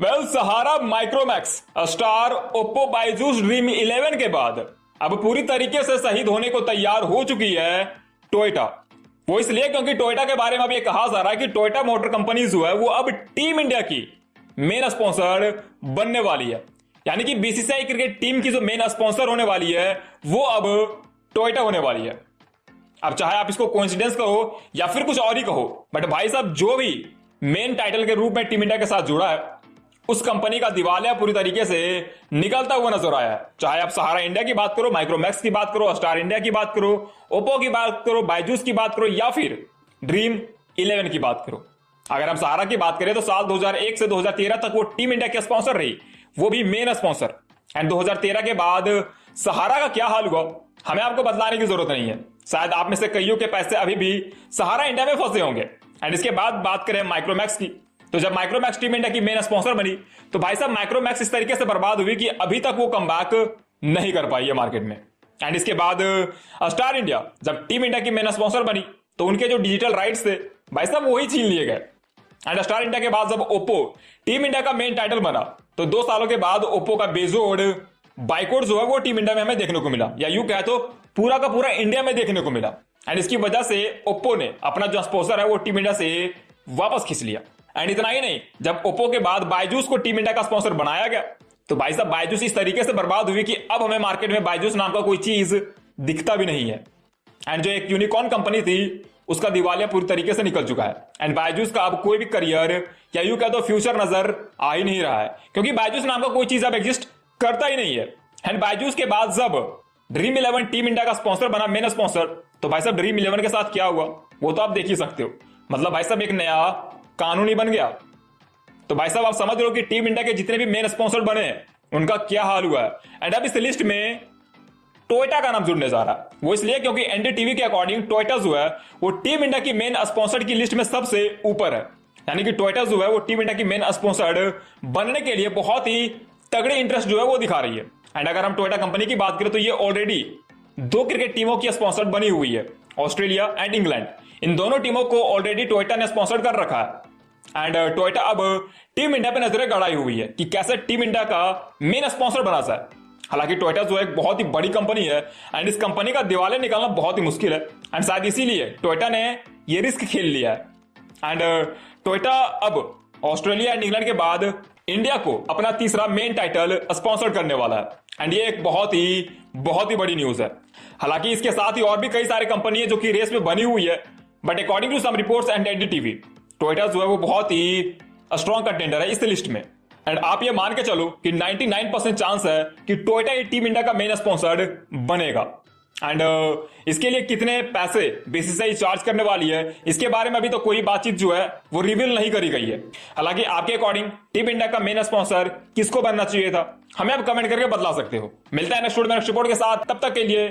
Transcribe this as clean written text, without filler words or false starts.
Well, Sahara Micromax Star Oppo Byju's Dream 11 के बाद अब पूरी तरीके से शहीद होने को तैयार हो चुकी है टोयोटा। वो इसलिए क्योंकि टोयोटा के बारे में अब ये कहा जा रहा है कि टोयोटा मोटर कंपनी जो है वो अब टीम इंडिया की मेन स्पॉन्सर बनने वाली है। यानी कि बीसीसीआई क्रिकेट टीम की जो मेन स्पॉन्सर होने वाली है वो अब टोयोटा होने वाली है। अब चाहे आप इसको कोइंसिडेंस कहो या फिर कुछ और ही कहो, बट भाई साहब जो भी मेन टाइटल के रूप में टीम इंडिया के साथ जुड़ा है उस कंपनी का दिवालिया पूरी तरीके से निकलता हुआ नजर आया है। चाहे आप सहारा इंडिया की बात करो, माइक्रोमैक्स की बात करो, स्टार इंडिया की बात करो, ओप्पो की बात करो, बायजूस की बात करो या फिर ड्रीम 11 की बात करो। अगर हम सहारा की बात करें तो साल 2001 से 2013 तक वो टीम इंडिया के स्पॉन्सर रही, वो भी मेन स्पॉन्सर। एंड 2013 के बाद सहारा का क्या हाल हुआ हमें आपको बतलाने की जरूरत नहीं है। शायद आप में से कईयों के पैसे अभी भी सहारा इंडिया में फंसे होंगे। एंड इसके बाद बात करें माइक्रोमैक्स की, तो जब माइक्रोमैक्स टीम इंडिया की मेन स्पॉन्सर बनी तो भाई साहब माइक्रोमैक्स इस तरीके से बर्बाद हुई कि अभी तक वो कमबैक नहीं कर पाई है मार्केट में। एंड इसके बाद स्टार इंडिया जब टीम इंडिया की मेन स्पॉन्सर बनी तो उनके जो डिजिटल राइट्स थे भाई साहब वही छीन लिए गए। एंड स्टार इंडिया के बाद जब ओप्पो टीम इंडिया का मेन टाइटल बना तो 2 सालों के बाद ओप्पो का बेजोड़ बाइकआउट जो है वो टीम इंडिया में हमें देखने को मिला, या यूं कहे तो पूरा का पूरा इंडिया में देखने को मिला। एंड इसकी वजह से ओप्पो ने अपना जो स्पॉन्सर है वो टीम इंडिया से वापस खींच लिया। एंड इतना ही नहीं, जब ओप्पो के बाद बायजूस को टीम इंडिया का स्पॉन्सर बनाया गया तो भाई साहब बायजूस इस तरीके से बर्बाद हुई कि अब हमें मार्केट में बायजूस नाम का कोई चीज दिखता भी नहीं है। एंड जो एक यूनिकॉर्न कंपनी थी उसका दिवालिया पूरी तरीके से निकल चुका है। एंड बायजूस का अब कोई भी करियर या यूं कह तो फ्यूचर नजर आ ही नहीं रहा है, क्योंकि बायजूस नाम का कोई चीज अब एग्जिस्ट करता ही नहीं है। एंड बायजूस के बाद जब ड्रीम 11 टीम इंडिया का स्पॉन्सर बना, मेन स्पॉन्सर, तो भाई साहब ड्रीम 11 के साथ क्या हुआ वो तो आप देख ही सकते हो। मतलब भाई साहब एक नया कानूनी बन गया। तो भाई साहब आप समझ रहे हो कि टीम इंडिया के जितने भी मेन स्पॉन्सर बने उनका क्या हाल हुआ है। एंड अब इस लिस्ट में टोयोटा का नाम जुड़ने जा रहा है। वो इसलिए क्योंकि एनडीटीवी के अकॉर्डिंग टोयोटा जो है वो टीम इंडिया की मेन स्पॉन्सर की लिस्ट में सबसे ऊपर है। यानी कि टोयोटा जो है वो टीम इंडिया की मेन स्पॉन्सर बनने के लिए बहुत ही तगड़ी इंटरेस्ट जो है वो दिखा रही है। एंड अगर हम टोयोटा कंपनी की बात करें तो ये ऑलरेडी 2 क्रिकेट टीमों की स्पॉन्सर बनी हुई है, ऑस्ट्रेलिया एंड इंग्लैंड। इन दोनों टीमों को ऑलरेडी टोयोटा ने स्पॉन्सर कर रखा है। एंड टोयोटा अब टीम इंडिया पे नजरें गड़ाई हुई है कि कैसे टीम इंडिया का मेन स्पॉन्सर बना जाए। हालांकि टोयोटा जो एक बहुत ही बड़ी कंपनी है एंड इस कंपनी का दिवालिया निकालना बहुत ही मुश्किल है। एंड शायद इसीलिए टोयोटा ने ये रिस्क खेल लिया है। एंड टोयोटा अब ऑस्ट्रेलिया एंड इंग्लैंड के बाद इंडिया को अपना तीसरा मेन टाइटल स्पॉन्सर करने वाला है। एंड ये एक बहुत ही बड़ी न्यूज है। हालांकि इसके साथ ही और भी कई सारी कंपनी है जो कि रेस में बनी हुई है, but according to some reports and NDTV Toyota जो है वो बहुत ही स्ट्रॉन्ग कंटेंडर है इस लिस्ट में। एंड आप ये मान के चलो कि 99% चांस है कि टोयोटा ये टीम इंडिया का मेन स्पॉन्सर बनेगा। एंड इसके लिए कितने पैसे बीसीसीआई चार्ज करने वाली है इसके बारे में अभी तो कोई बातचीत जो है वो रिवील नहीं करी गई है। हालांकि आपके अकॉर्डिंग टीम इंडिया का मेन स्पॉन्सर किसको बनना चाहिए था हमें आप कमेंट करके बतला सकते हो। मिलता है नेक्स्ट रिपोर्ट के साथ, तब तक के लिए